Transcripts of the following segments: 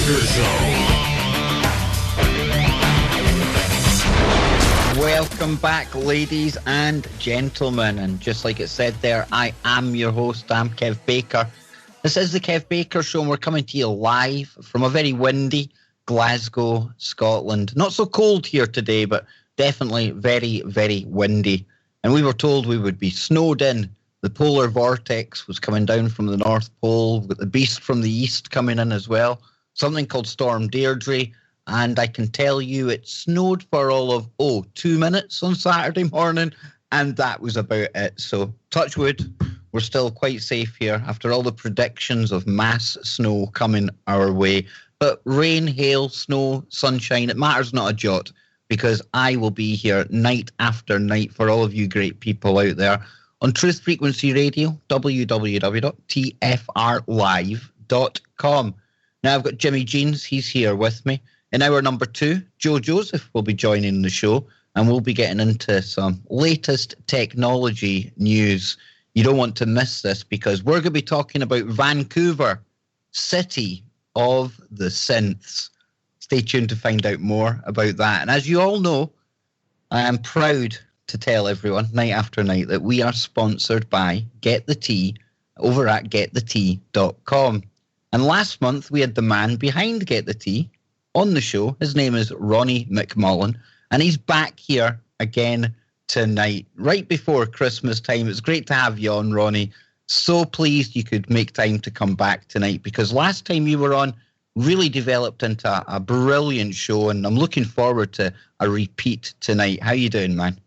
Baker Show. Welcome back, ladies and gentlemen. And just like it said there, I am your host. I'm Kev Baker. This is the Kev Baker Show, and we're coming to you live from a very windy Glasgow, Scotland. Not so cold here today, but definitely very, very windy. And we were told we would be snowed in. The polar vortex was coming down from the North Pole, with the beast from the east coming in as well. Something called Storm Deirdre. And I can tell you it snowed for all of, 2 minutes on Saturday morning. And that was about it. So touch wood, we're still quite safe here after all the predictions of mass snow coming our way. But rain, hail, snow, sunshine, it matters not a jot, because I will be here night after night for all of you great people out there on Truth Frequency Radio, www.tfrlive.com. Now I've got Jimmy Jeans, he's here with me. In hour number 2, Joe Joseph will be joining the show, and we'll be getting into some latest technology news. You don't want to miss this, because we're going to be talking about Vancouver, city of the synths. Stay tuned to find out more about that. And as you all know, I am proud to tell everyone night after night that we are sponsored by GetTheTea over at GetTheTea.com. And last month we had the man behind GetTheTea on the show. His name is Ronnie McMullen, and he's back here again tonight, right before Christmas time. It's great to have you on, Ronnie. So pleased you could make time to come back tonight, because last time you were on really developed into a brilliant show, and I'm looking forward to a repeat tonight. How you doing, man?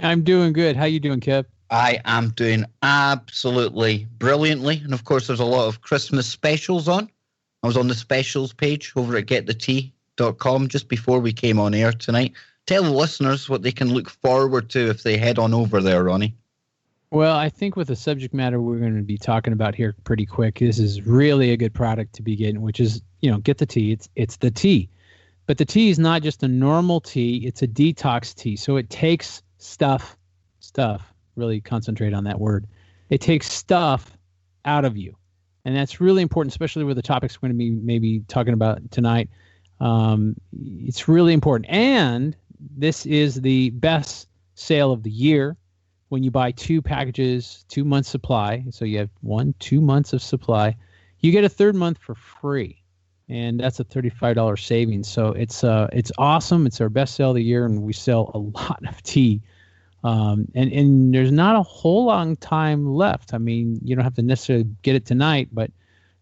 I'm doing good. How you doing, Kev? I am doing absolutely brilliantly, and of course there's a lot of Christmas specials on. I was on the specials page over at GetTheTea.com just before we came on air tonight. Tell the listeners what they can look forward to if they head on over there, Ronnie. Well, I think with the subject matter we're going to be talking about here pretty quick, this is really a good product to be getting, which is, Get the Tea. It's the tea. But the tea is not just a normal tea. It's a detox tea. So it takes stuff, really concentrate on that word. It takes stuff out of you. And that's really important, especially with the topics we're going to be maybe talking about tonight. It's really important. And this is the best sale of the year. When you buy 2 packages, 2 months supply, so you have 2 months of supply, you get a third month for free. And that's a $35 savings. So it's awesome. It's our best sale of the year, and we sell a lot of tea. And there's not a whole long time left. I mean, you don't have to necessarily get it tonight, but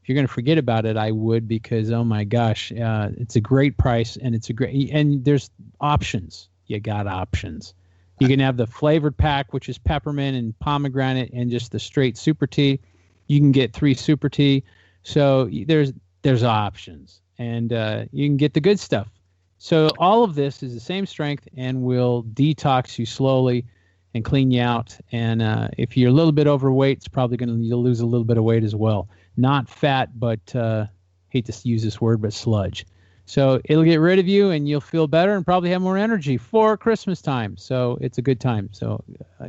if you're going to forget about it, I would, because, oh my gosh, it's a great price, and and there's options. You got options. You can have the flavored pack, which is peppermint and pomegranate, and just the straight super tea. You can get 3 super tea. So there's options, and you can get the good stuff. So all of this is the same strength and will detox you slowly and clean you out. And if you're a little bit overweight, it's probably you'll lose a little bit of weight as well. Not fat, but hate to use this word, but sludge. So it'll get rid of you, and you'll feel better and probably have more energy for Christmas time. So it's a good time. So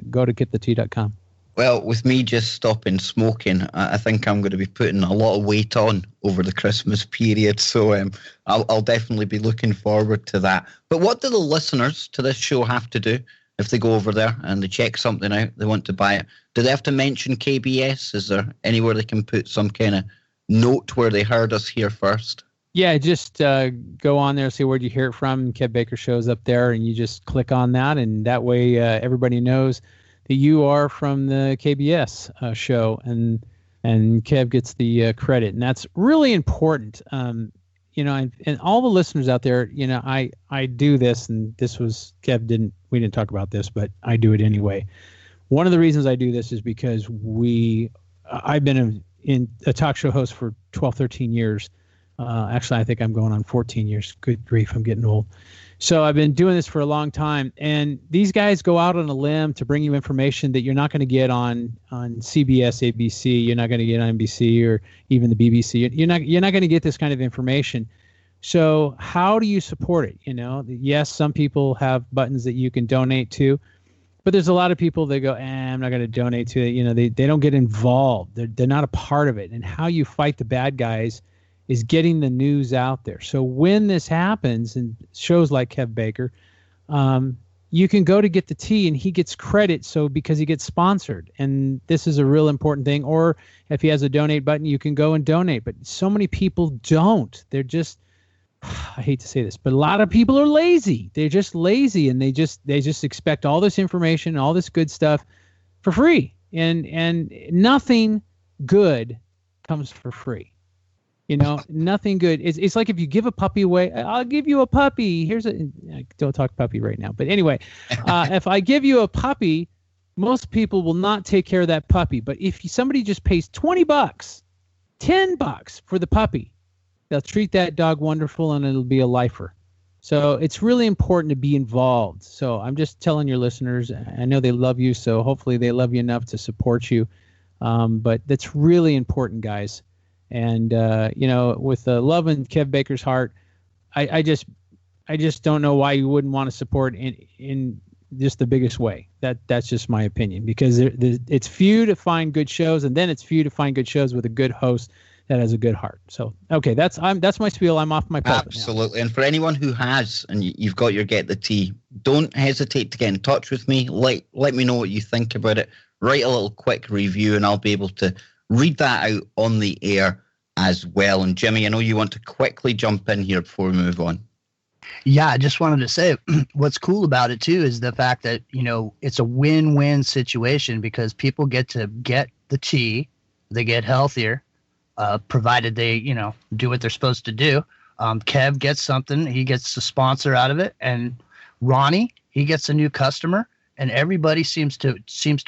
go to GetTheTea.com. Well, with me just stopping smoking, I think I'm going to be putting a lot of weight on over the Christmas period. So I'll definitely be looking forward to that. But what do the listeners to this show have to do if they go over there and they check something out, they want to buy it? Do they have to mention KBS? Is there anywhere they can put some kind of note where they heard us here first? Yeah, just go on there, see where you hear it from. Kev Baker Show's up there, and you just click on that, and that way everybody knows that you are from the KBS show, and Kev gets the credit, and that's really important. And all the listeners out there, I do this, and this was we didn't talk about this, but I do it anyway. One of the reasons I do this is because I've been a talk show host for 12, 13 years. Actually, I think I'm going on 14 years. Good grief, I'm getting old. So I've been doing this for a long time, and these guys go out on a limb to bring you information that you're not going to get on CBS, ABC. You're not going to get on NBC or even the BBC. You're not going to get this kind of information. So how do you support it? Yes, some people have buttons that you can donate to, but there's a lot of people that go, I'm not going to donate to it. They don't get involved. They're not a part of it. And how you fight the bad guys is getting the news out there. So when this happens, and shows like Kev Baker, you can go to GetTheTea and he gets credit. So because he gets sponsored, and this is a real important thing. Or if he has a donate button, you can go and donate. But so many people don't. They're just, I hate to say this, but a lot of people are lazy. They're just lazy, and they just expect all this information, all this good stuff for free. And nothing good comes for free. Nothing good. It's like if you give a puppy away, I'll give you a puppy. Don't talk puppy right now. But anyway, if I give you a puppy, most people will not take care of that puppy. But if somebody just pays $20, $10 for the puppy, they'll treat that dog wonderful, and it'll be a lifer. So it's really important to be involved. So I'm just telling your listeners, I know they love you, so hopefully they love you enough to support you. But that's really important, guys. And, with the love in Kev Baker's heart, I just don't know why you wouldn't want to support in just the biggest way. That's just my opinion, because it's few to find good shows, and then it's few to find good shows with a good host that has a good heart. So, okay, that's my spiel. I'm off my pulpit Absolutely. Now. And for anyone who has, and you've got your GetTheTea, don't hesitate to get in touch with me. Let me know what you think about it. Write a little quick review, and I'll be able to read that out on the air as well. And Jimmy, I know you want to quickly jump in here before we move on. Yeah, I just wanted to say what's cool about it too is the fact that, it's a win-win situation, because people get to get the tea, they get healthier, provided they, do what they're supposed to do. Kev gets something, he gets a sponsor out of it, and Ronnie, he gets a new customer. And everybody seems to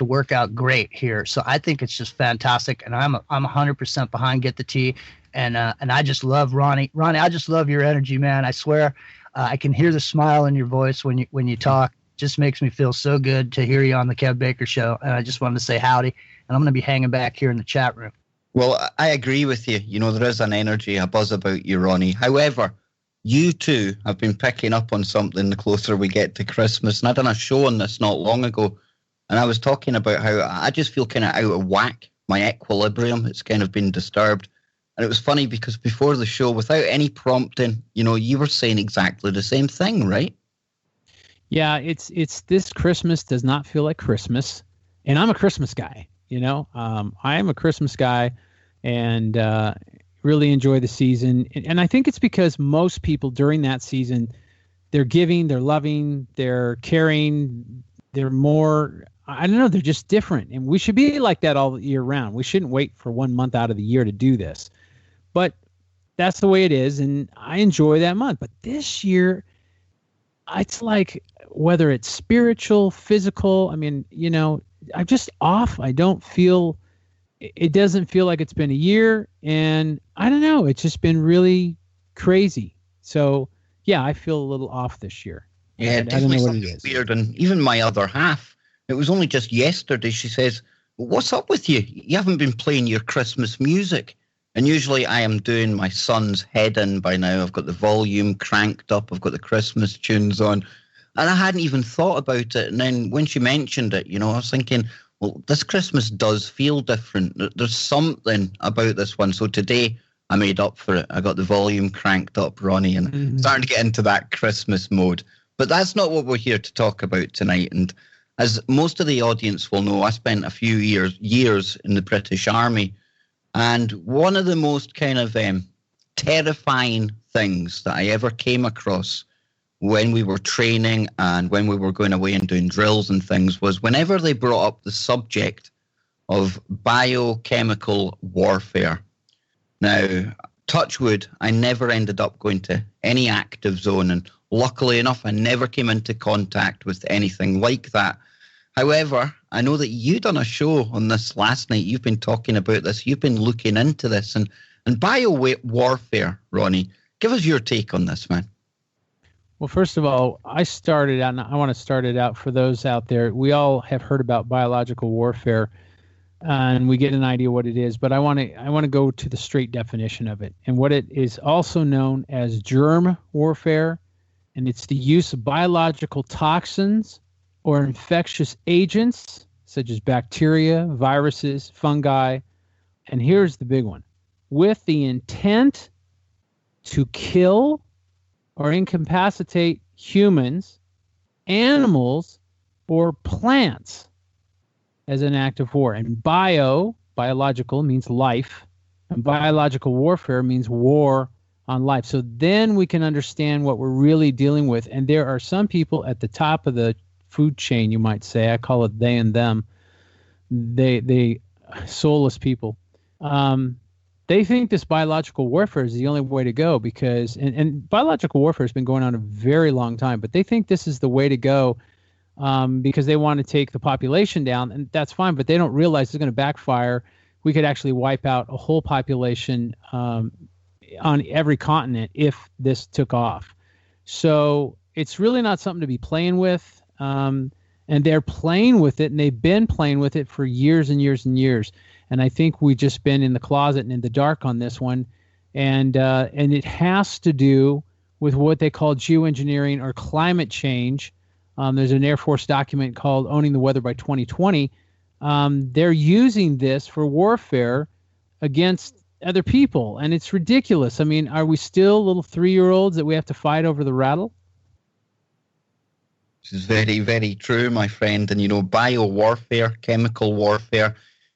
work out great here. So I think it's just fantastic, and I'm 100% behind GetTheTea, and I just love Ronnie. Ronnie, I just love your energy, man. I swear, I can hear the smile in your voice when you talk. It just makes me feel so good to hear you on the Kev Baker Show. And I just wanted to say howdy, and I'm going to be hanging back here in the chat room. Well, I agree with you. There is an energy, a buzz about you, Ronnie. However, you too have been picking up on something the closer we get to Christmas. And I done a show on this not long ago, and I was talking about how I just feel kind of out of whack. My equilibrium, it's kind of been disturbed. And it was funny because before the show, without any prompting, you were saying exactly the same thing, right? Yeah, it's this Christmas does not feel like Christmas. And I'm a Christmas guy, I am a Christmas guy, and really enjoy the season. And I think it's because most people during that season, they're giving, they're loving, they're caring, they're more, I don't know, they're just different. And we should be like that all year round. We shouldn't wait for 1 month out of the year to do this. But that's the way it is, and I enjoy that month. But this year, it's like, whether it's spiritual, physical, I'm just off. I don't feel... It doesn't feel like it's been a year, and I don't know. It's just been really crazy. So, yeah, I feel a little off this year. Yeah, I don't know what it is. Weird, and even my other half, it was only just yesterday, she says, what's up with you? You haven't been playing your Christmas music. And usually I am doing my son's head in by now. I've got the volume cranked up. I've got the Christmas tunes on. And I hadn't even thought about it. And then when she mentioned it, I was thinking, well, this Christmas does feel different. There's something about this one. So today I made up for it. I got the volume cranked up, Ronnie, and starting to get into that Christmas mode. But that's not what we're here to talk about tonight. And as most of the audience will know, I spent a few years in the British Army. And one of the most kind of terrifying things that I ever came across when we were training and when we were going away and doing drills and things was whenever they brought up the subject of biochemical warfare. Now, touch wood, I never ended up going to any active zone, and luckily enough, I never came into contact with anything like that. However, I know that you done a show on this last night. You've been talking about this. You've been looking into this. And biowarfare, Ronnie, give us your take on this, man. Well, first of all, I started out, and I want to start it out for those out there. We all have heard about biological warfare, and we get an idea what it is. But I want to go to the straight definition of it. And what it is also known as germ warfare, and it's the use of biological toxins or infectious agents such as bacteria, viruses, fungi, and here's the big one, with the intent to kill or incapacitate humans, animals, or plants as an act of war. And biological means life, and biological warfare means war on life. So then we can understand what we're really dealing with. And there are some people at the top of the food chain, you might say. I call it they and them. They soulless people. They think this biological warfare is the only way to go because, and biological warfare has been going on a very long time, but they think this is the way to go because they want to take the population down, and that's fine, but they don't realize it's going to backfire. We could actually wipe out a whole population on every continent if this took off. So it's really not something to be playing with. And they're playing with it, and they've been playing with it for years and years and years. And I think we've just been in the closet and in the dark on this one. And it has to do with what they call geoengineering or climate change. There's an Air Force document called Owning the Weather by 2020. They're using this for warfare against other people, and it's ridiculous. I mean, are we still little 3-year-olds that we have to fight over the rattle? This is very, very true, my friend. And, biowarfare, chemical warfare,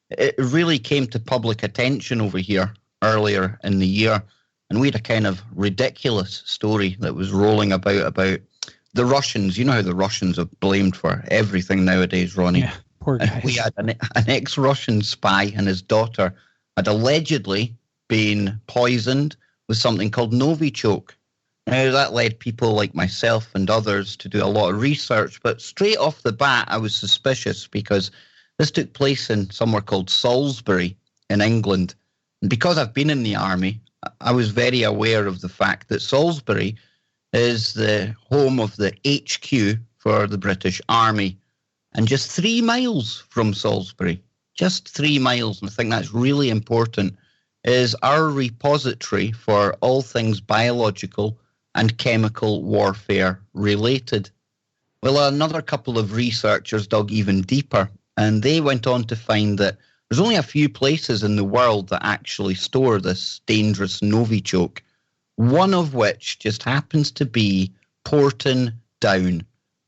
it really came to public attention over here earlier in the year. And we had a kind of ridiculous story that was rolling about the Russians. You know how the Russians are blamed for everything nowadays, Ronnie. Yeah, poor guys. And we had an ex-Russian spy and his daughter had allegedly been poisoned with something called Novichok. Now, that led people like myself and others to do a lot of research, but straight off the bat, I was suspicious because this took place in somewhere called Salisbury in England. And because I've been in the army, I was very aware of the fact that Salisbury is the home of the HQ for the British Army. And just 3 miles from Salisbury, just 3 miles, and I think that's really important, is our repository for all things biological and chemical warfare related. Well, another couple of researchers dug even deeper, and they went on to find that there's only a few places in the world that actually store this dangerous Novichok, one of which just happens to be Porton Down,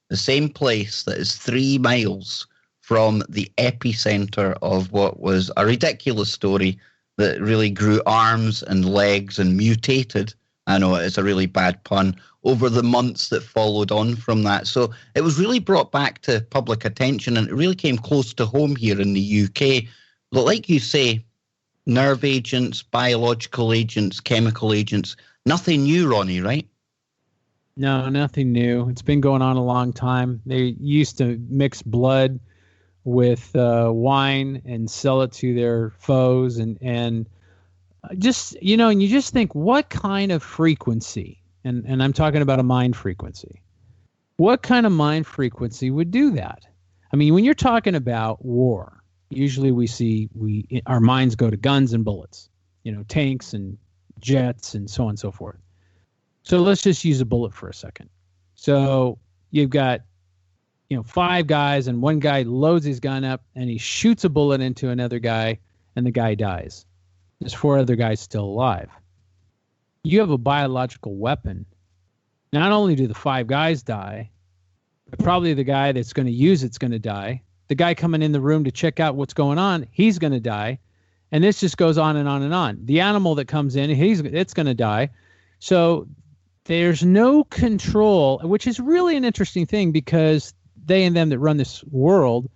the same place that is 3 miles from the epicenter of what was a ridiculous story that really grew arms and legs and mutated. I know it's a really bad pun, over the months that followed on from that. So it was really brought back to public attention, and it really came close to home here in the UK. But like you say, nerve agents, biological agents, chemical agents, nothing new, Ronnie, right? No, nothing new. It's been going on a long time. They used to mix blood with wine and sell it to their foes, and just, and you just think, what kind of frequency, and I'm talking about a mind frequency, what kind of mind frequency would do that? I mean, when you're talking about war, usually our minds go to guns and bullets, tanks and jets and so on and so forth. So let's just use a bullet for a second. So you've got 5 guys, and one guy loads his gun up and he shoots a bullet into another guy, and the guy dies. There's 4 other guys still alive. You have a biological weapon. Not only do the 5 guys die, but probably the guy that's going to use it's going to die. The guy coming in the room to check out what's going on, he's going to die. And this just goes on and on and on. The animal that comes in, it's going to die. So there's no control, which is really an interesting thing because they and them that run this world,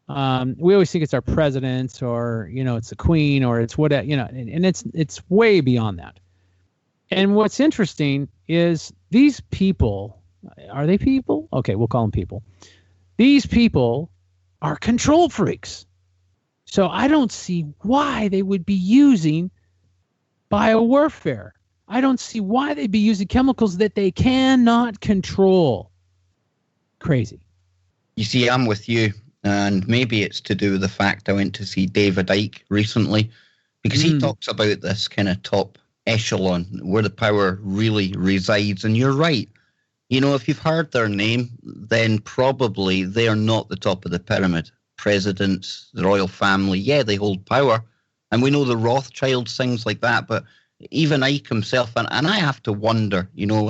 we always think it's our presidents or, it's the queen or it's whatever, and it's way beyond that. And what's interesting is these people, are they people? Okay, we'll call them people. These people are control freaks. So I don't see why they would be using biowarfare. I don't see why they'd be using chemicals that they cannot control. Crazy. You see, I'm with you, and maybe it's to do with the fact I went to see David Icke recently, because he talks about this kind of top echelon where the power really resides. And you're right. If you've heard their name, then probably they are not the top of the pyramid. Presidents, the royal family, yeah, they hold power. And we know the Rothschilds, things like that. But even Ike himself, and I have to wonder,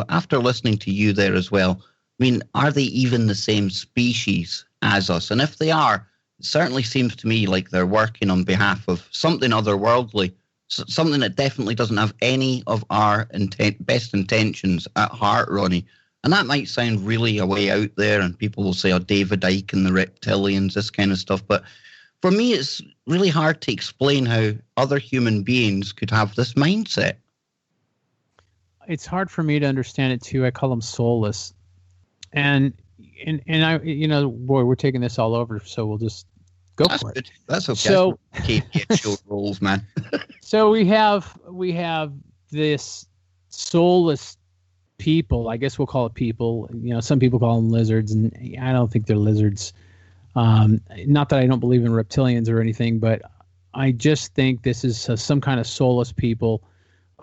after listening to you there as well, I mean, are they even the same species as us? And if they are, it certainly seems to me like they're working on behalf of something otherworldly, something that definitely doesn't have any of our best intentions at heart, Ronnie. And that might sound really a way out there, and people will say, oh, David Icke and the reptilians, this kind of stuff. But for me, it's really hard to explain how other human beings could have this mindset. It's hard for me to understand it, too. I call them soulless. And I, boy, we're taking this all over, so we'll just go for it. That's okay. So, KBS show rules, man. So we have this soulless people. I guess we'll call it people. Some people call them lizards, and I don't think they're lizards. Not that I don't believe in reptilians or anything, but I just think this is some kind of soulless people,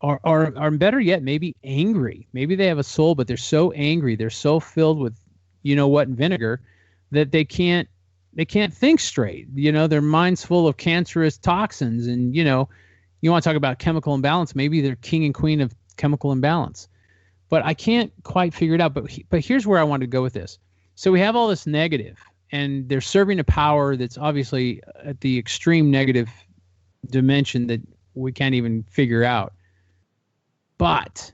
or better yet, maybe angry. Maybe they have a soul, but they're so angry, they're so filled with vinegar that they can't think straight. Their mind's full of cancerous toxins, and you want to talk about chemical imbalance. Maybe they're king and queen of chemical imbalance, but I can't quite figure it out. But here's where I wanted to go with this. So we have all this negative, and they're serving a power that's obviously at the extreme negative dimension that we can't even figure out. But,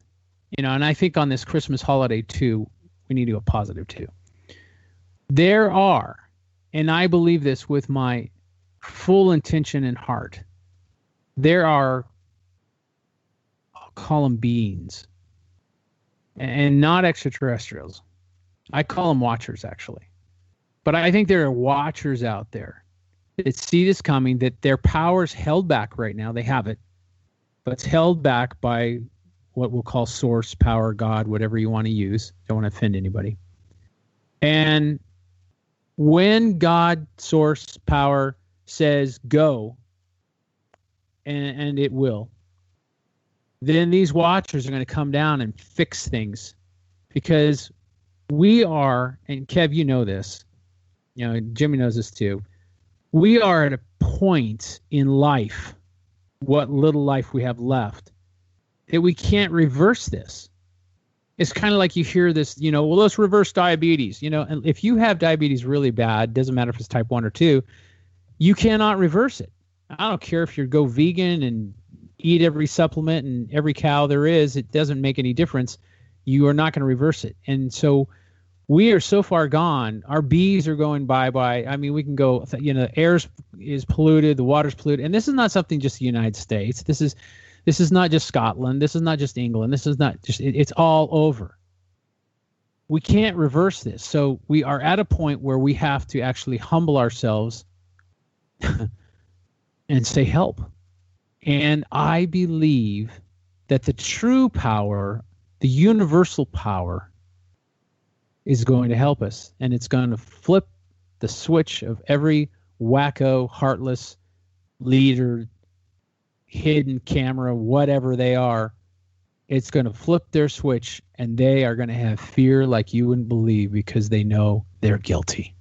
and I think on this Christmas holiday too, we need to go positive too. There are, and I believe this with my full intention and heart, there are, I'll call them beings, and not extraterrestrials. I call them watchers, actually. But I think there are watchers out there that see this coming, that their power's held back right now. They have it, but it's held back by what we'll call source, power, God, whatever you want to use. Don't want to offend anybody. And when God, source, power says go, and it will, then these watchers are going to come down and fix things, because we are, and Kev, you know this, Jimmy knows this too, we are at a point in life, what little life we have left, that we can't reverse this. It's kind of like you hear this, well, let's reverse diabetes, and if you have diabetes really bad, doesn't matter if it's type 1 or 2, you cannot reverse it. I don't care if you go vegan and eat every supplement and every cow there is, it doesn't make any difference. You are not going to reverse it. And so we are so far gone. Our bees are going bye-bye. I mean, we can go, the air is polluted, the water's polluted. And this is not something just the United States. This is not just Scotland. This is not just England. This is not just, it's all over. We can't reverse this. So we are at a point where we have to actually humble ourselves and say help. And I believe that the true power, the universal power, is going to help us. And it's going to flip the switch of every wacko, heartless leader, hidden camera, whatever they are. It's going to flip their switch, and they are going to have fear like you wouldn't believe, because they know they're guilty.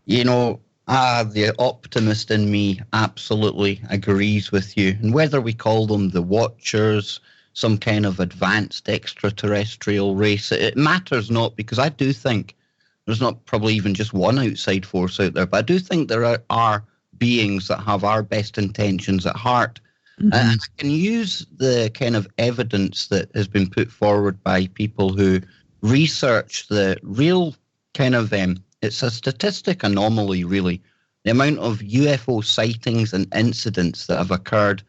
The optimist in me absolutely agrees with you. And whether we call them the Watchers, some kind of advanced extraterrestrial race, it matters not, because I do think there's not probably even just one outside force out there, but I do think there are beings that have our best intentions at heart. Mm-hmm. And I can use the kind of evidence that has been put forward by people who research the real kind of it's a statistic anomaly, really. The amount of UFO sightings and incidents that have occurred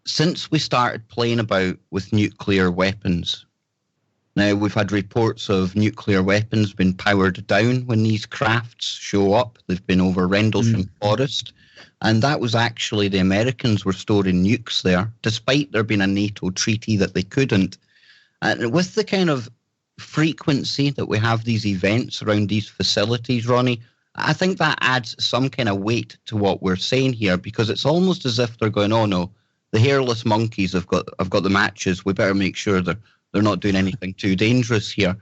since we started playing about with nuclear weapons. Now, we've had reports of nuclear weapons being powered down when these crafts show up. They've been over Rendlesham Forest. And that was actually the Americans were storing nukes there, despite there being a NATO treaty that they couldn't. And with the kind of frequency that we have these events around these facilities, Ronnie, I think that adds some kind of weight to what we're saying here, because it's almost as if they're going, oh no, the hairless monkeys have got the matches. We better make sure they're not doing anything too dangerous here.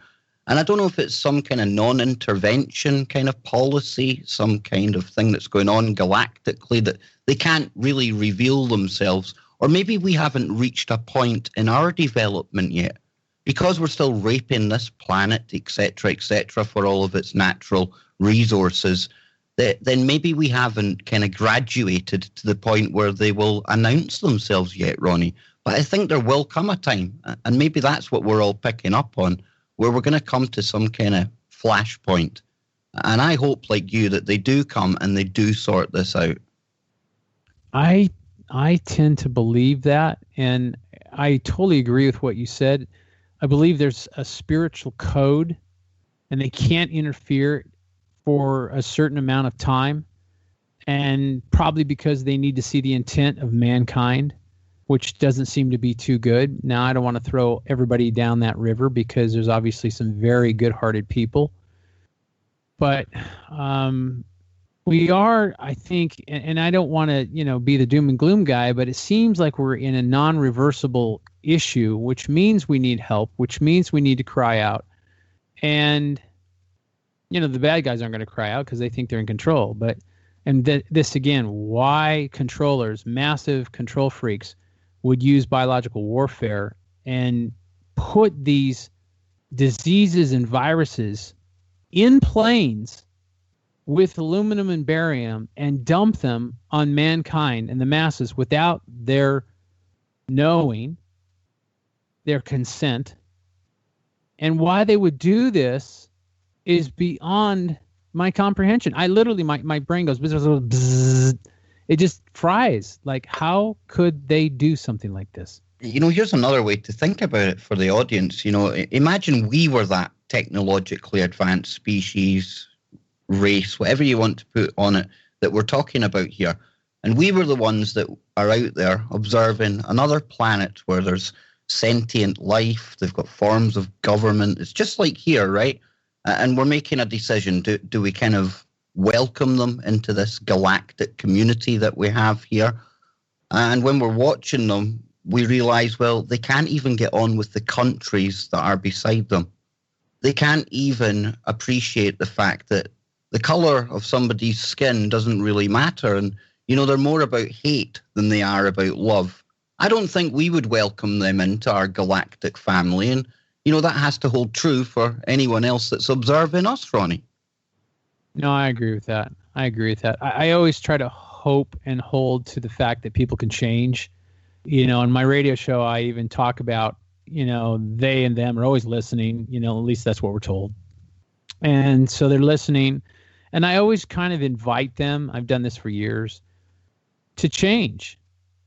And I don't know if it's some kind of non-intervention kind of policy, some kind of thing that's going on galactically that they can't really reveal themselves, Or maybe we haven't reached a point in our development yet, because we're still raping this planet, etc., for all of its natural resources, then maybe we haven't kind of graduated to the point where they will announce themselves yet, Ronnie. But I think there will come a time, and maybe that's what we're all picking up on, where we're going to come to some kind of flashpoint. And I hope, like you, that they do come and they do sort this out. I tend to believe that, and I totally agree with what you said. I believe there's a spiritual code, and they can't interfere for a certain amount of time, and probably because they need to see the intent of mankind, which doesn't seem to be too good. Now, I don't want to throw everybody down that river, because there's obviously some very good-hearted people. But we are, I think, and I don't want to, be the doom and gloom guy, but it seems like we're in a non-reversible issue, which means we need help, which means we need to cry out. And, the bad guys aren't going to cry out because they think they're in control. This again, why controllers, massive control freaks, would use biological warfare and put these diseases and viruses in planes with aluminum and barium and dump them on mankind and the masses without their knowing, their consent. And why they would do this is beyond my comprehension. I literally, my brain goes, bzz, it just fries. Like, how could they do something like this? Here's another way to think about it for the audience. Imagine we were that technologically advanced species, race, whatever you want to put on it, that we're talking about here. And we were the ones that are out there observing another planet where there's sentient life. They've got forms of government. It's just like here, right? And we're making a decision. Do we kind of welcome them into this galactic community that we have here? And when we're watching them, we realize, well, they can't even get on with the countries that are beside them. They can't even appreciate the fact that the color of somebody's skin doesn't really matter. And, they're more about hate than they are about love. I don't think we would welcome them into our galactic family. And, that has to hold true for anyone else that's observing us, Ronnie. No, I agree with that. I always try to hope and hold to the fact that people can change. On my radio show, I even talk about, they and them are always listening, at least that's what we're told. And so they're listening. And I always kind of invite them, I've done this for years, to change.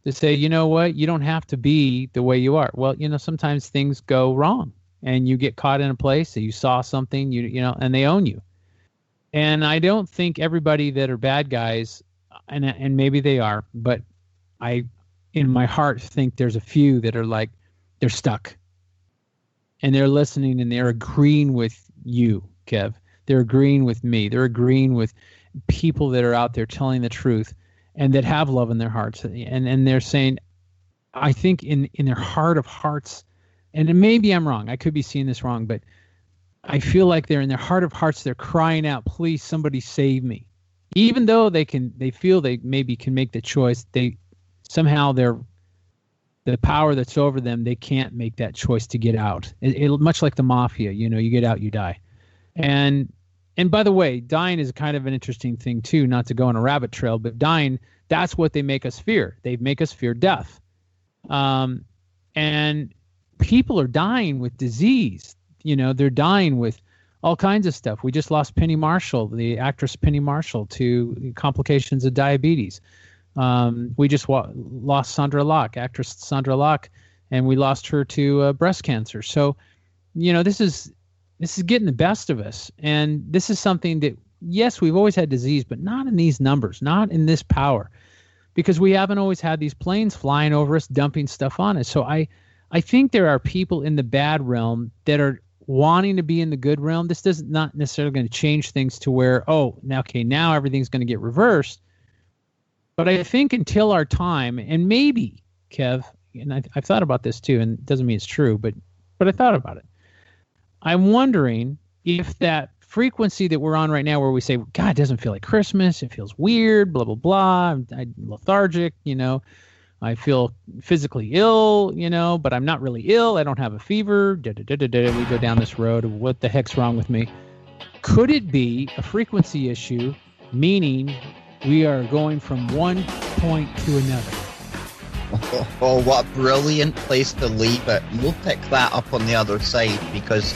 To say, you know what, you don't have to be the way you are. Well, sometimes things go wrong and you get caught in a place that you saw something, and they own you. And I don't think everybody that are bad guys, and maybe they are, but I, in my heart, think there's a few that are like, they're stuck. And they're listening and they're agreeing with you, Kev. They're agreeing with me. They're agreeing with people that are out there telling the truth and that have love in their hearts. And they're saying, I think in their heart of hearts, and maybe I'm wrong, I could be seeing this wrong, but I feel like they're in their heart of hearts, they're crying out, please, somebody save me. Even though they feel they maybe can make the choice, somehow the power that's over them, they can't make that choice to get out. It much like the mafia, you get out, you die. And by the way, dying is kind of an interesting thing too, not to go on a rabbit trail, but dying, that's what they make us fear. They make us fear death. And people are dying with disease. They're dying with all kinds of stuff. We just lost Penny Marshall, the actress Penny Marshall, to complications of diabetes. We just lost Sandra Locke, actress Sandra Locke, and we lost her to breast cancer. So, this is getting the best of us. And this is something that, yes, we've always had disease, but not in these numbers, not in this power, because we haven't always had these planes flying over us, dumping stuff on us. So I think there are people in the bad realm that are wanting to be in the good realm. This is not necessarily going to change things to where, now everything's going to get reversed. But I think until our time, and maybe, Kev, and I've thought about this too, and it doesn't mean it's true, but I thought about it. I'm wondering if that frequency that we're on right now, where we say, God, it doesn't feel like Christmas, it feels weird, blah, blah, blah, I'm lethargic, I feel physically ill, but I'm not really ill. I don't have a fever. We go down this road of what the heck's wrong with me. Could it be a frequency issue, meaning we are going from one point to another? Oh, what a brilliant place to leave it. We'll pick that up on the other side, because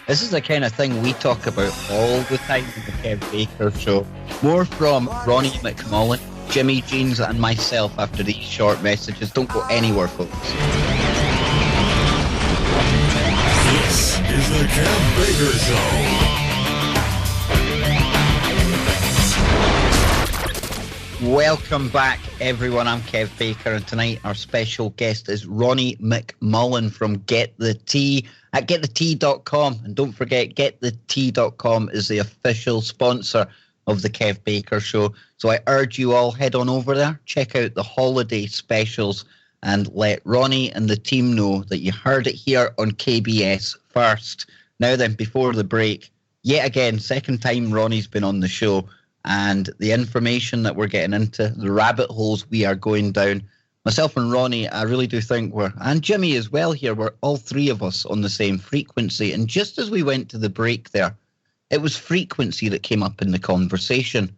this is the kind of thing we talk about all the time in the Kev Baker Show. More from Ronnie McMullen, Jimmy Jeans, and myself after these short messages. Don't go anywhere, folks. This is the Kev Baker Show. Welcome back, everyone. I'm Kev Baker, and tonight our special guest is Ronnie McMullen from GetTheTea at GetTheTea.com. And don't forget, GetTheTea.com is the official sponsor of the Kev Baker Show. So I urge you all, head on over there, check out the holiday specials, and let Ronnie and the team know that you heard it here on KBS first. Now then, before the break, yet again, second time Ronnie's been on the show, and the information that we're getting into, the rabbit holes we are going down. Myself and Ronnie, I really do think and Jimmy as well here, we're all three of us on the same frequency. And just as we went to the break there, it was frequency that came up in the conversation.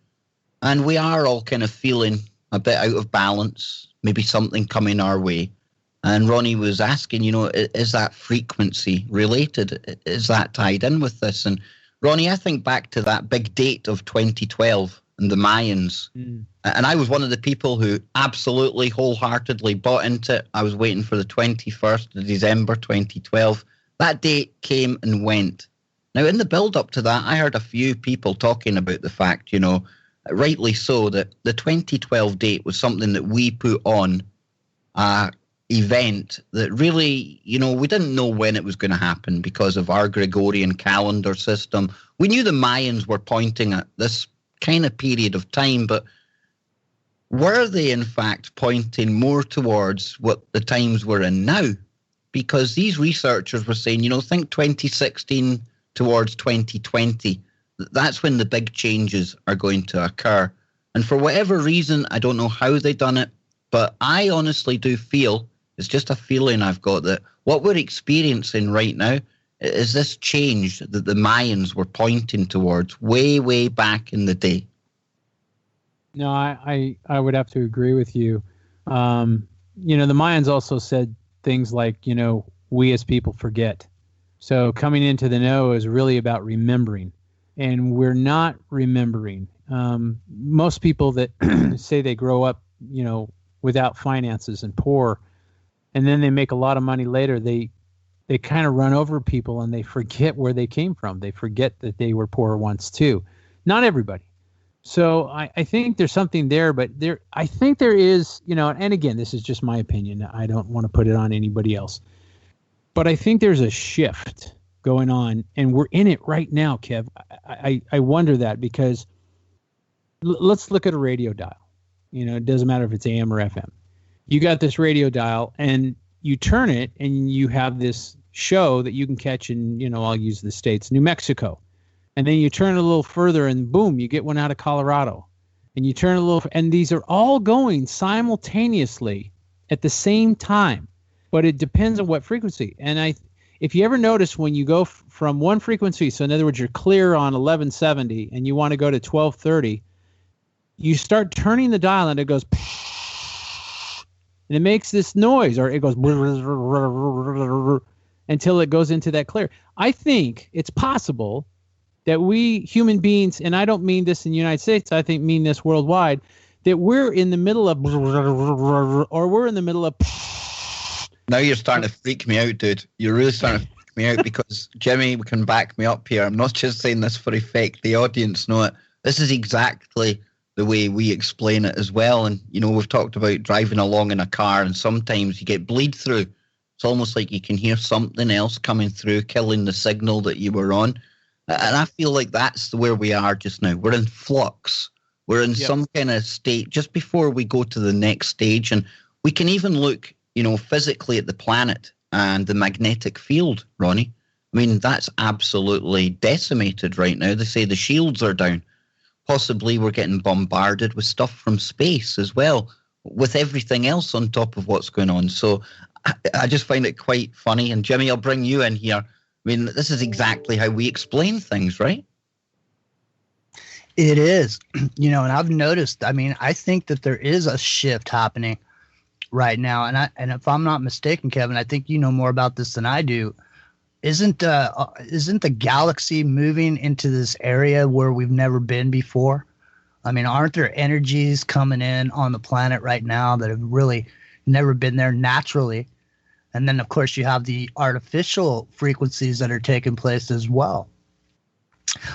And we are all kind of feeling a bit out of balance, maybe something coming our way. And Ronnie was asking, is that frequency related? Is that tied in with this? And Ronnie, I think back to that big date of 2012 and the Mayans. And I was one of the people who absolutely wholeheartedly bought into it. I was waiting for the 21st of December 2012. That date came and went. Now, in the build-up to that, I heard a few people talking about the fact, rightly so, that the 2012 date was something that we put on event that really, we didn't know when it was going to happen because of our Gregorian calendar system. We knew the Mayans were pointing at this kind of period of time, but were they in fact pointing more towards what the times we're in now? Because these researchers were saying, think 2016 towards 2020. That's when the big changes are going to occur. And for whatever reason, I don't know how they done it, but I honestly do feel, it's just a feeling I've got, that what we're experiencing right now is this change that the Mayans were pointing towards way, way back in the day. No, I would have to agree with you. The Mayans also said things like, we as people forget. So coming into the know is really about remembering. And we're not remembering. Most people that say they grow up, without finances and poor, and then they make a lot of money later, they kind of run over people and they forget where they came from. They forget that they were poor once too. Not everybody. So I think there's something there, but I think there is, and again, this is just my opinion. I don't want to put it on anybody else. But I think there's a shift going on, and we're in it right now, Kev. I wonder that because let's look at a radio dial. It doesn't matter if it's AM or FM. You got this radio dial, and you turn it, and you have this show that you can catch in, I'll use the States, New Mexico. And then you turn it a little further, and boom, you get one out of Colorado. And you turn a little, and these are all going simultaneously at the same time. But it depends on what frequency. And if you ever notice when you go from one frequency, so in other words, you're clear on 1170 and you want to go to 1230, you start turning the dial and it goes, and it makes this noise, or it goes until it goes into that clear. I think it's possible that we human beings, and I don't mean this in the United States, I mean this worldwide, that we're in the middle of, or we're in the middle of. Now you're starting to freak me out, dude. You're really starting to freak me out because Jimmy can back me up here. I'm not just saying this for effect. The audience know it. This is exactly the way we explain it as well. And, we've talked about driving along in a car and sometimes you get bleed through. It's almost like you can hear something else coming through, killing the signal that you were on. And I feel like that's where we are just now. We're in flux. We're in some kind of state just before we go to the next stage. And we can even look, physically at the planet and the magnetic field, Ronnie. I mean, that's absolutely decimated right now. They say the shields are down. Possibly we're getting bombarded with stuff from space as well. with everything else on top of what's going on. So I just find it quite funny. And Jimmy, I'll bring you in here. I mean, this is exactly how we explain things, right? It is, and I've noticed, I think that there is a shift happening right now. And if I'm not mistaken, Kevin, I think you know more about this than I do. Isn't the galaxy moving into this area where we've never been before? Aren't there energies coming in on the planet right now that have really never been there naturally? And then, of course, you have the artificial frequencies that are taking place as well.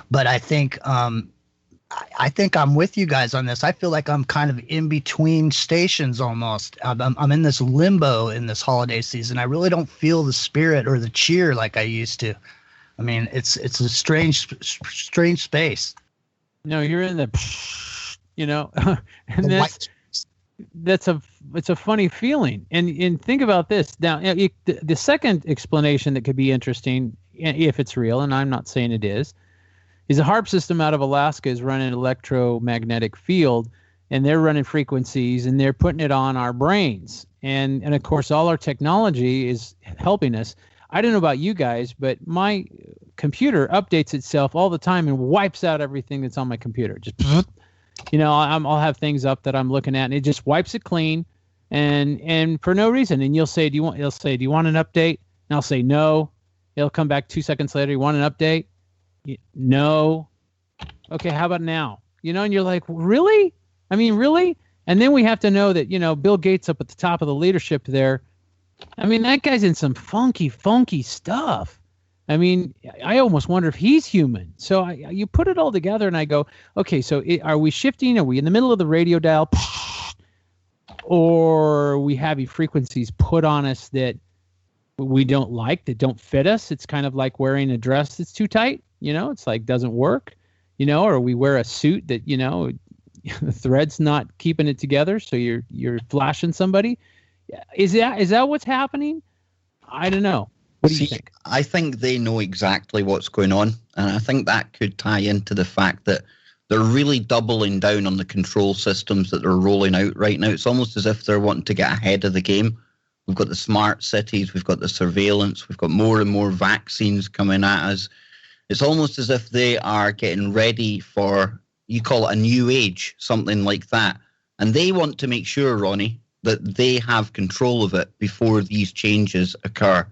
But I think I'm with you guys on this. I feel like I'm kind of in between stations almost. I'm in this limbo in this holiday season. I really don't feel the spirit or the cheer like I used to. It's a strange space. No, you're in the, and it's a funny feeling. And think about this. Now, the second explanation that could be interesting, if it's real, and I'm not saying it is a HARP system out of Alaska is running an electromagnetic field, and they're running frequencies, and they're putting it on our brains. And of course, all our technology is helping us. I don't know about you guys, but my computer updates itself all the time and wipes out everything that's on my computer. Just, I'll have things up that I'm looking at, and it just wipes it clean, and for no reason. And you'll say, do you want an update? And I'll say no. It'll come back 2 seconds later. You want an update? No. Okay, how about now? And you're like, really? Really? And then we have to know that, Bill Gates up at the top of the leadership there, that guy's in some funky stuff. I almost wonder if he's human. So you put it all together and I go, okay, so are we shifting? Are we in the middle of the radio dial? Or we have frequencies put on us that we don't like, that don't fit us? It's kind of like wearing a dress that's too tight. It's like doesn't work, or we wear a suit that, the thread's not keeping it together. So you're flashing somebody. Is that what's happening? I don't know. What do you think? I think they know exactly what's going on. And I think that could tie into the fact that they're really doubling down on the control systems that they're rolling out right now. It's almost as if they're wanting to get ahead of the game. We've got the smart cities. We've got the surveillance. We've got more and more vaccines coming at us. It's almost as if they are getting ready for, you call it a new age, something like that. And they want to make sure, Ronnie, that they have control of it before these changes occur.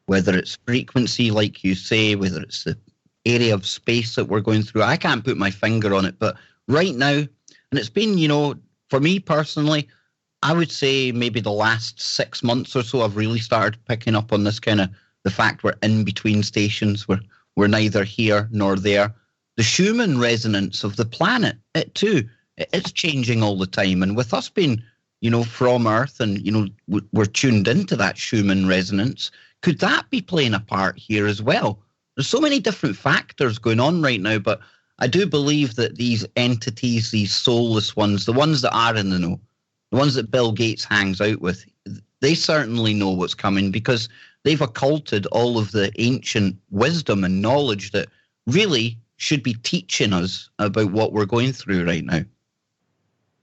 Whether it's frequency, like you say, whether it's the area of space that we're going through. I can't put my finger on it, but right now, and it's been, for me personally, I would say maybe the last 6 months or so, I've really started picking up on this kind of, the fact we're in between stations. We're neither here nor there. The Schumann resonance of the planet, it's changing all the time. And with us being, from Earth and, we're tuned into that Schumann resonance, could that be playing a part here as well? There's so many different factors going on right now, but I do believe that these entities, these soulless ones, the ones that are in the know, the ones that Bill Gates hangs out with, they certainly know what's coming because they've occulted all of the ancient wisdom and knowledge that really should be teaching us about what we're going through right now.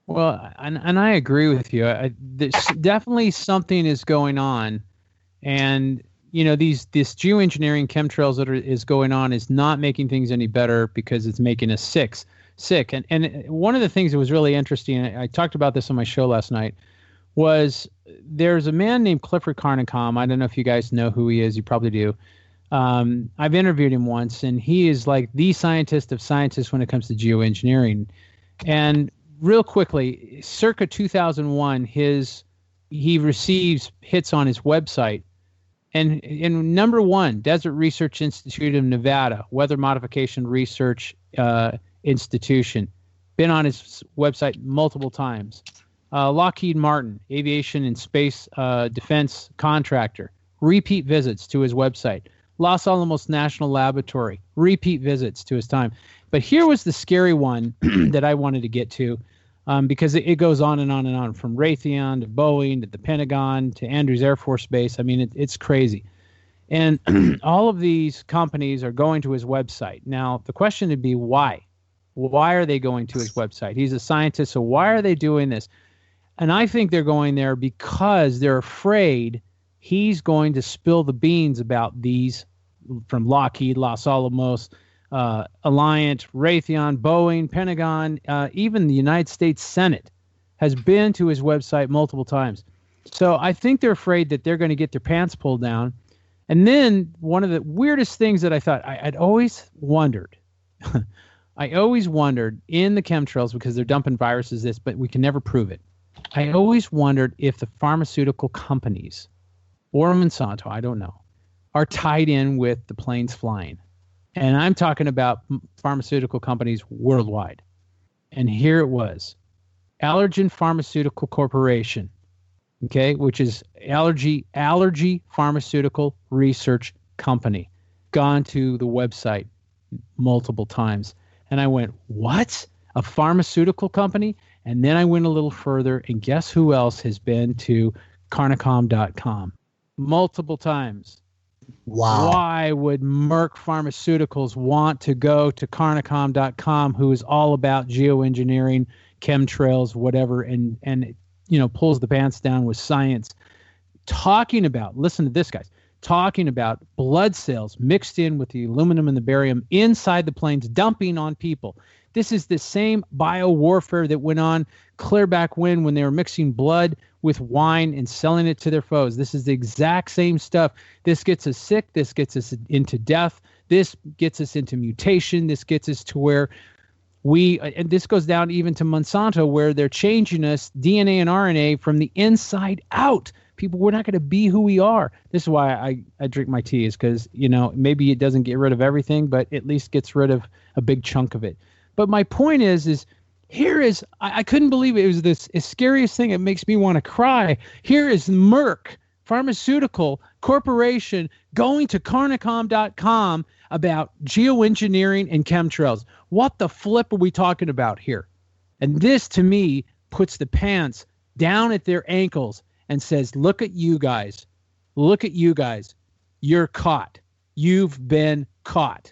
Well, and I agree with you. There's definitely something is going on. And, this geoengineering chemtrails that is going on is not making things any better because it's making us sick. And one of the things that was really interesting, I talked about this on my show last night, was there's a man named Clifford Carnicom. I don't know if you guys know who he is. You probably do. I've interviewed him once, and he is like the scientist of scientists when it comes to geoengineering. And real quickly, circa 2001, he receives hits on his website. And in number one, Desert Research Institute of Nevada, Weather Modification Research Institution, been on his website multiple times. Lockheed Martin, aviation and space defense contractor, repeat visits to his website. Los Alamos National Laboratory, repeat visits to his time. But here was the scary one that I wanted to get to, because it goes on and on and on, from Raytheon to Boeing to the Pentagon to Andrews Air Force Base. It's crazy. And all of these companies are going to his website. Now, the question would be why? Why are they going to his website? He's a scientist, so why are they doing this? And I think they're going there because they're afraid he's going to spill the beans about these from Lockheed, Los Alamos, Alliant, Raytheon, Boeing, Pentagon, even the United States Senate has been to his website multiple times. So I think they're afraid that they're going to get their pants pulled down. And then one of the weirdest things that I thought I'd always wondered, I always wondered in the chemtrails, because they're dumping viruses, but we can never prove it. I always wondered if the pharmaceutical companies or Monsanto, I don't know, are tied in with the planes flying. And I'm talking about pharmaceutical companies worldwide. And here it was, Allergen Pharmaceutical Corporation, okay, which is allergy pharmaceutical research company, gone to the website multiple times. And I went, what? A pharmaceutical company? And then I went a little further, and guess who else has been to Carnicom.com multiple times? Wow. Why would Merck Pharmaceuticals want to go to Carnicom.com, who is all about geoengineering, chemtrails, whatever, and pulls the pants down with science, talking about, listen to this, guys, talking about blood cells mixed in with the aluminum and the barium inside the planes, dumping on people. This is the same biowarfare that went on clear back when they were mixing blood with wine and selling it to their foes. This is the exact same stuff. This gets us sick. This gets us into death. This gets us into mutation. This gets us to where and this goes down even to Monsanto, where they're changing us DNA and RNA from the inside out. People, we're not going to be who we are. This is why I drink my tea, is because, maybe it doesn't get rid of everything, but at least gets rid of a big chunk of it. But my point is here is, I couldn't believe it. It was this scariest thing. It makes me want to cry. Here is Merck Pharmaceutical Corporation going to Carnicom.com about geoengineering and chemtrails. What the flip are we talking about here? And this, to me, puts the pants down at their ankles and says, look at you guys. Look at you guys. You're caught. You've been caught.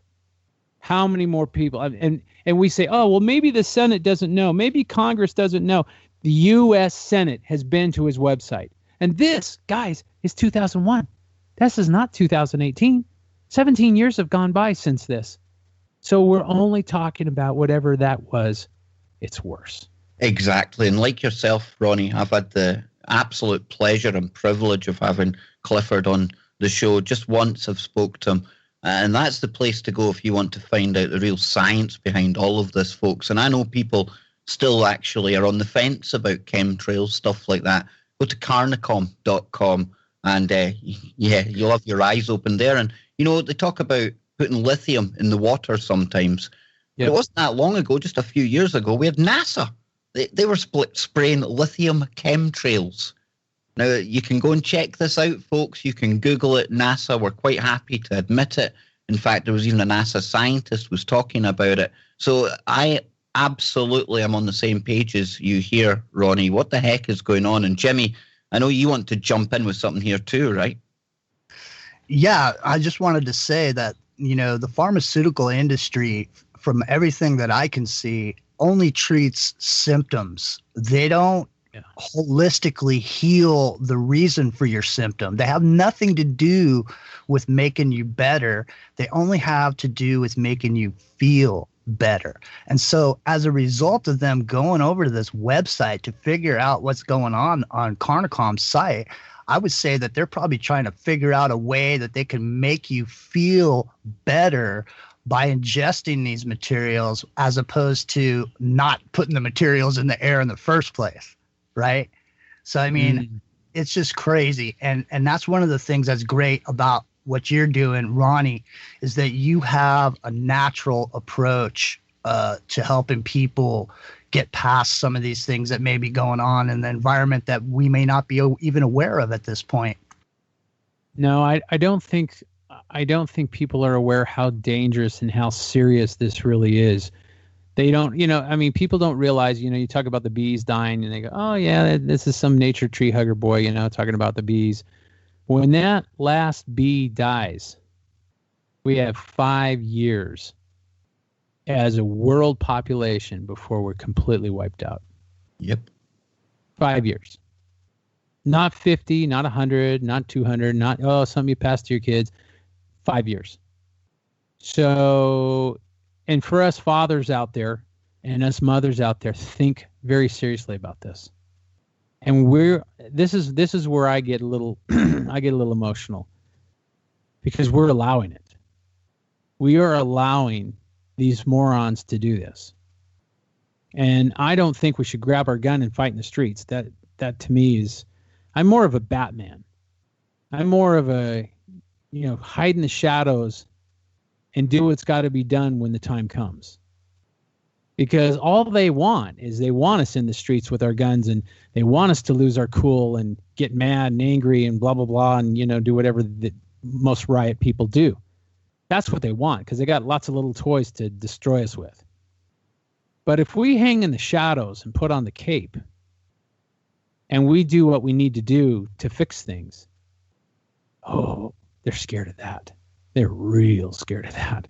How many more people? And we say, oh, well, maybe the Senate doesn't know. Maybe Congress doesn't know. The U.S. Senate has been to his website. And this, guys, is 2001. This is not 2018. 17 years have gone by since this. So we're only talking about whatever that was. It's worse. Exactly. And like yourself, Ronnie, I've had the absolute pleasure and privilege of having Clifford on the show. Just once I've spoke to him. And that's the place to go if you want to find out the real science behind all of this, folks. And I know people still actually are on the fence about chemtrails, stuff like that. Go to carnicom.com and, you'll have your eyes open there. And, they talk about putting lithium in the water sometimes. Yep. It wasn't that long ago, just a few years ago, we had NASA. They were spraying lithium chemtrails. Now, you can go and check this out, folks. You can Google it, NASA. We're quite happy to admit it. In fact, there was even a NASA scientist was talking about it. So I absolutely am on the same page as you here, Ronnie. What the heck is going on? And Jimmy, I know you want to jump in with something here too, right? Yeah, I just wanted to say that, the pharmaceutical industry, from everything that I can see, only treats symptoms. They don't holistically heal the reason for your symptom. They have nothing to do with making you better. They only have to do with making you feel better. And so as a result of them going over to this website to figure out what's going on Carnicom's site, I would say that they're probably trying to figure out a way that they can make you feel better by ingesting these materials, as opposed to not putting the materials in the air in the first place. Right. So, I mean, it's just crazy. And that's one of the things that's great about what you're doing, Ronnie, is that you have a natural approach to helping people get past some of these things that may be going on in the environment that we may not be even aware of at this point. No, I don't think people are aware how dangerous and how serious this really is. They don't, people don't realize, you talk about the bees dying and they go, oh, yeah, this is some nature tree hugger boy, talking about the bees. When that last bee dies, we have 5 years as a world population before we're completely wiped out. Yep. 5 years. Not 50, not 100, not 200, not, something you pass to your kids. 5 years. So, and for us fathers out there and us mothers out there, think very seriously about this. And this is where I get a little emotional, because we're allowing it. We are allowing these morons to do this. And I don't think we should grab our gun and fight in the streets. That to me is, I'm more of a Batman. I'm more of a, hide in the shadows and do what's got to be done when the time comes. Because all they want is they want us in the streets with our guns, and they want us to lose our cool and get mad and angry and blah, blah, blah, and, do whatever the most riot people do. That's what they want, because they got lots of little toys to destroy us with. But if we hang in the shadows and put on the cape and we do what we need to do to fix things, they're scared of that. They're real scared of that,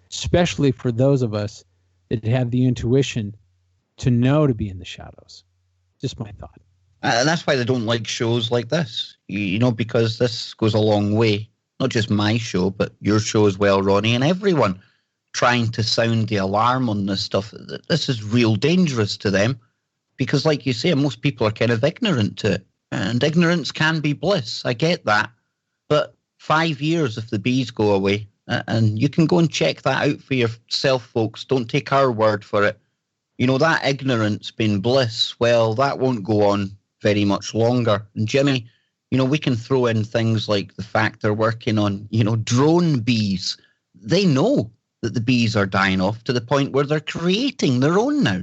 especially for those of us that have the intuition to know to be in the shadows. Just my thought. And that's why they don't like shows like this, because this goes a long way. Not just my show, but your show as well, Ronnie, and everyone trying to sound the alarm on this stuff. This is real dangerous to them because, like you say, most people are kind of ignorant to it. And ignorance can be bliss. I get that. But 5 years if the bees go away, and you can go and check that out for yourself, folks. Don't take our word for it. That ignorance being bliss, well, that won't go on very much longer. And Jimmy, we can throw in things like the fact they're working on, drone bees. They know that the bees are dying off to the point where they're creating their own now.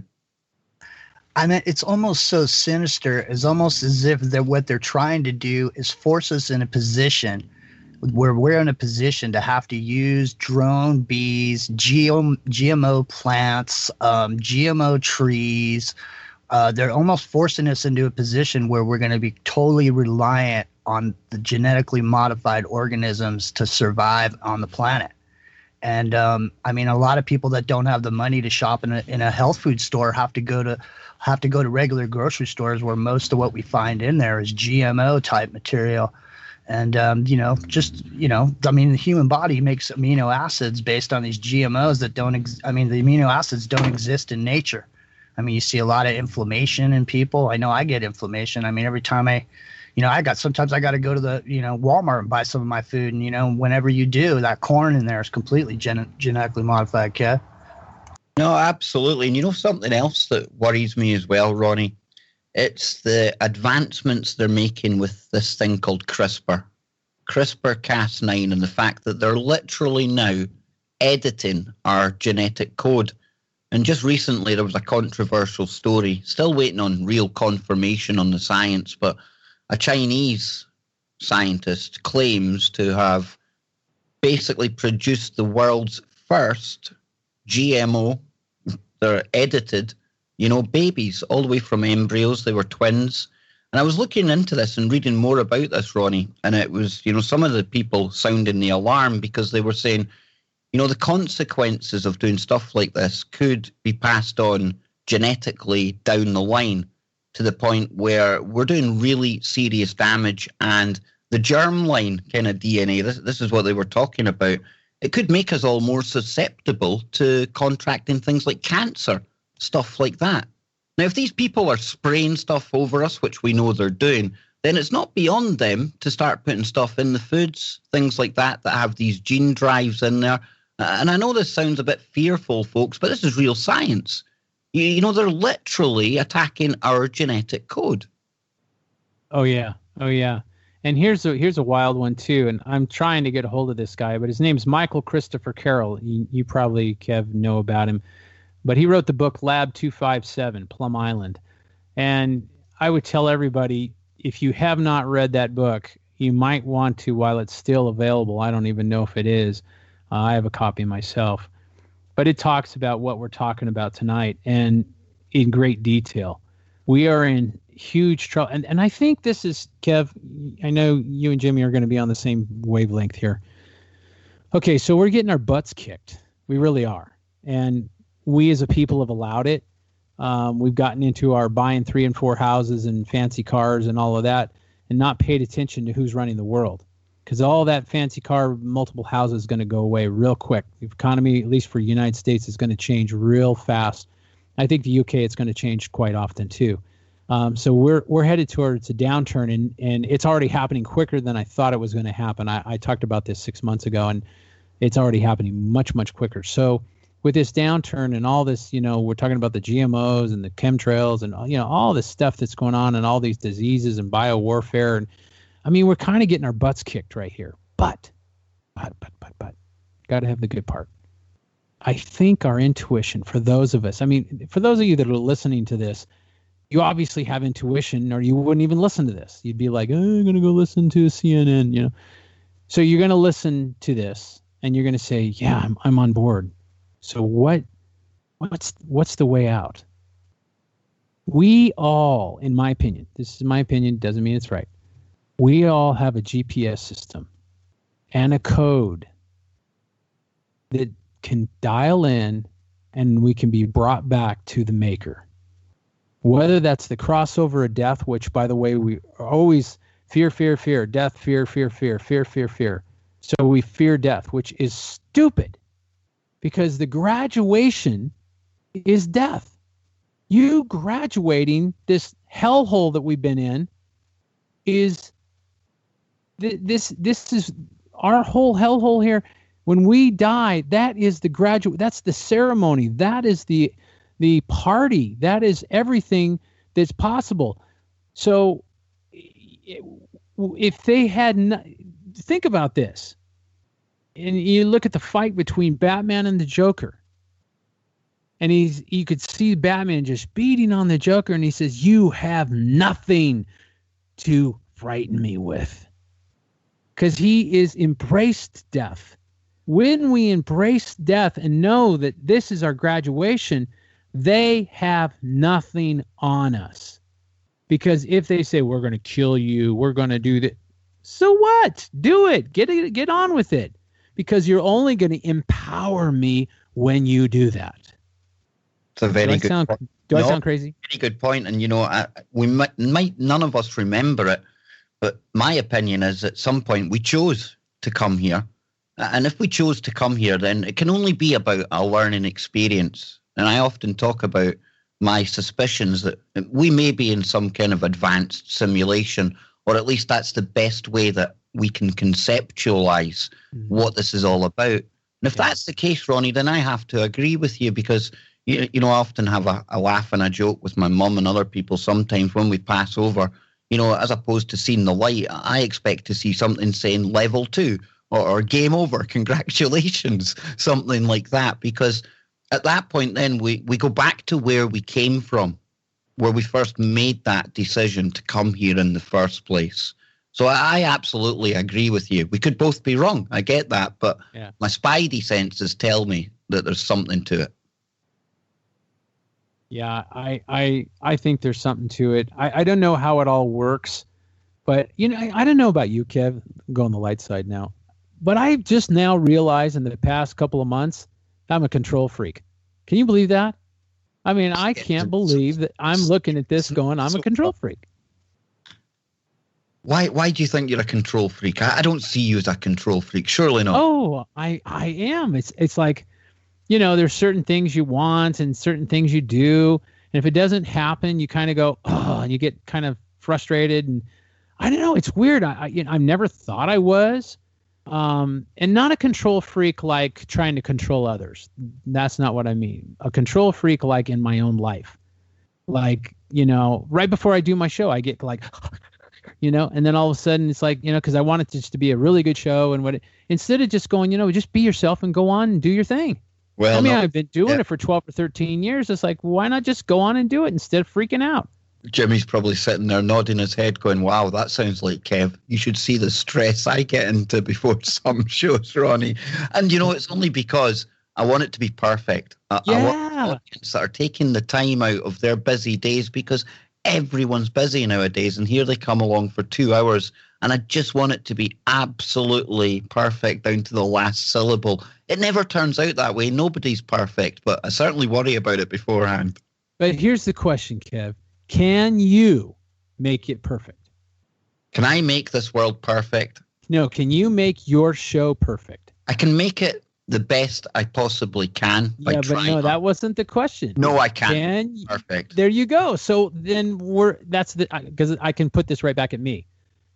I mean, it's almost so sinister. It's almost as if what they're trying to do is force us in a position where we're in a position to have to use drone bees, GMO plants, GMO trees. They're almost forcing us into a position where we're going to be totally reliant on the genetically modified organisms to survive on the planet. And I mean, a lot of people that don't have the money to shop in a health food store have to go to regular grocery stores where most of what we find in there is GMO type material. And I mean, the human body makes amino acids based on these GMOs that the amino acids don't exist in nature. I mean, you see a lot of inflammation in people. I know I get inflammation. I mean, every time sometimes I got to go to the, Walmart and buy some of my food. And, whenever you do, that corn in there is completely genetically modified, Kev. No, absolutely. And something else that worries me as well, Ronnie? It's the advancements they're making with this thing called CRISPR-Cas9, and the fact that they're literally now editing our genetic code. And just recently, there was a controversial story, still waiting on real confirmation on the science, but a Chinese scientist claims to have basically produced the world's first GMO, they're edited, babies, all the way from embryos. They were twins. And I was looking into this and reading more about this, Ronnie, and it was, some of the people sounding the alarm because they were saying, the consequences of doing stuff like this could be passed on genetically down the line to the point where we're doing really serious damage. And the germline kind of DNA, this is what they were talking about, it could make us all more susceptible to contracting things like cancer, stuff like that. Now, if these people are spraying stuff over us, which we know they're doing, then it's not beyond them to start putting stuff in the foods, things like that have these gene drives in there. And I know this sounds a bit fearful, folks, but this is real science. They're literally attacking our genetic code. Oh, yeah. And here's a wild one, too. And I'm trying to get a hold of this guy, but his name's Michael Christopher Carroll. You probably, Kev, know about him. But he wrote the book Lab 257, Plum Island. And I would tell everybody, if you have not read that book, you might want to while it's still available. I don't even know if it is. I have a copy myself. But it talks about what we're talking about tonight and in great detail. We are in huge trouble. And I think this is, Kev, I know you and Jimmy are going to be on the same wavelength here. Okay, so we're getting our butts kicked. We really are. And we as a people have allowed it. We've gotten into our buying 3 and 4 houses and fancy cars and all of that, and not paid attention to who's running the world. Because all that fancy car, multiple houses is going to go away real quick. The economy, at least for the United States, is going to change real fast. I think the UK, it's going to change quite often too. So we're headed towards a downturn, and it's already happening quicker than I thought it was going to happen. I talked about this 6 months ago, and it's already happening much, much quicker. So with this downturn and all this, we're talking about the GMOs and the chemtrails and, all this stuff that's going on and all these diseases and biowarfare. And I mean, we're kind of getting our butts kicked right here. But, got to have the good part. I think our intuition, for those of us, for those of you that are listening to this, you obviously have intuition, or you wouldn't even listen to this. You'd be like, I'm going to go listen to CNN, So you're going to listen to this, and you're going to say, yeah, I'm on board. So what's the way out? We all, in my opinion, this is my opinion, doesn't mean it's right. We all have a GPS system and a code that can dial in, and we can be brought back to the maker. Whether that's the crossover of death, which, by the way, we are always fear, death, fear. So we fear death, which is stupid, because the graduation is death. You graduating this hellhole that we've been in is this is our whole hellhole here. When we die, that is the graduate. That's the ceremony. That is the party. That is everything that's possible. So if they had think about this, and you look at the fight between Batman and the Joker, and you could see Batman just beating on the Joker, and he says, "You have nothing to frighten me with," because he is embraced death. When we embrace death and know that this is our graduation, they have nothing on us. Because if they say, we're going to kill you, we're going to do that, so what? Do it. Get on with it. Because you're only going to empower me when you do that. It's a very good point. Do I sound crazy? Very good point. And, we might none of us remember it, but my opinion is at some point we chose to come here. And if we chose to come here, then it can only be about a learning experience. And I often talk about my suspicions that we may be in some kind of advanced simulation, or at least that's the best way that we can conceptualize what this is all about. And if that's the case, Ronnie, then I have to agree with you, because, I often have a laugh and a joke with my mum and other people sometimes when we pass over, as opposed to seeing the light, I expect to see something saying level 2. Or game over, congratulations, something like that. Because at that point, then we go back to where we came from, where we first made that decision to come here in the first place. So I absolutely agree with you. We could both be wrong. I get that. But my spidey senses tell me that there's something to it. Yeah, I think there's something to it. I don't know how it all works. But, I don't know about you, Kev. I'm going the light side now. But I've just now realized in the past couple of months, I'm a control freak. Can you believe that? I can't believe that I'm looking at this going, I'm a control freak. Why do you think you're a control freak? I don't see you as a control freak. Surely not. Oh, I am. It's like, there's certain things you want and certain things you do. And if it doesn't happen, you kind of go, oh, and you get kind of frustrated. And I don't know. It's weird. I've never thought I was. And not a control freak like trying to control others. That's not what I mean. A control freak like in my own life. Like, right before I do my show, I get like, and then all of a sudden it's like, because I want it just to be a really good show. And instead of just going, just be yourself and go on and do your thing. Well, I've been doing it for 12 or 13 years. It's like, why not just go on and do it instead of freaking out? Jimmy's probably sitting there nodding his head going, wow, that sounds like Kev. You should see the stress I get into before some shows, Ronnie. And, it's only because I want it to be perfect. I want an audience that are taking the time out of their busy days, because everyone's busy nowadays, and here they come along for 2 hours, and I just want it to be absolutely perfect down to the last syllable. It never turns out that way. Nobody's perfect, but I certainly worry about it beforehand. But here's the question, Kev. Can you make it perfect? Can I make this world perfect? No, can you make your show perfect? I can make it the best I possibly can. Yeah, but no, that wasn't the question. No, I can't. Can Perfect. There you go. So then because I can put this right back at me.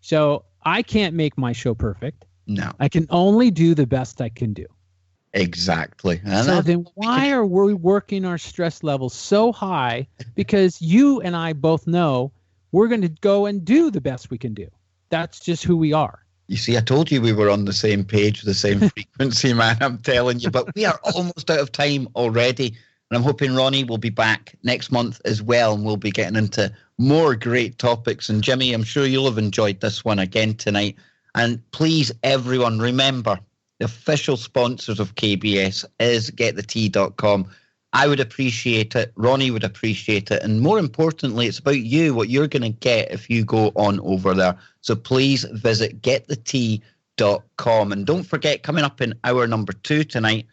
So I can't make my show perfect. No. I can only do the best I can do. Exactly. And so then why are we working our stress levels so high? Because you and I both know we're going to go and do the best we can do. That's just who we are. You see, I told you we were on the same page, the same frequency, man. I'm telling you. But we are almost out of time already. And I'm hoping Ronnie will be back next month as well. And we'll be getting into more great topics. And Jimmy, I'm sure you'll have enjoyed this one again tonight. And please, everyone, remember, the official sponsors of KBS is GetTheTea.com. I would appreciate it. Ronnie would appreciate it. And more importantly, it's about you, what you're going to get if you go on over there. So please visit GetTheTea.com. And don't forget, coming up in hour number 2 tonight,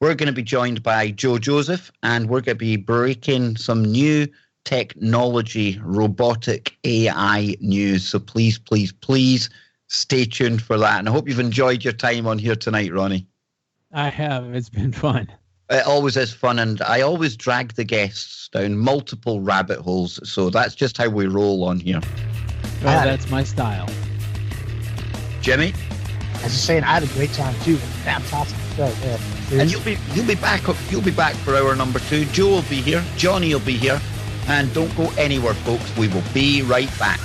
we're going to be joined by Joe Joseph, and we're going to be breaking some new technology, robotic AI news. So please, please, please stay tuned for that. And I hope you've enjoyed your time on here tonight, Ronnie. I have. It's been fun. It always is fun, and I always drag the guests down multiple rabbit holes. So that's just how we roll on here. Well, that's my style. Jimmy? I was just saying, I had a great time too. Fantastic show. Yeah. And you'll be back for hour number 2. Joe will be here. Johnny will be here. And don't go anywhere, folks. We will be right back.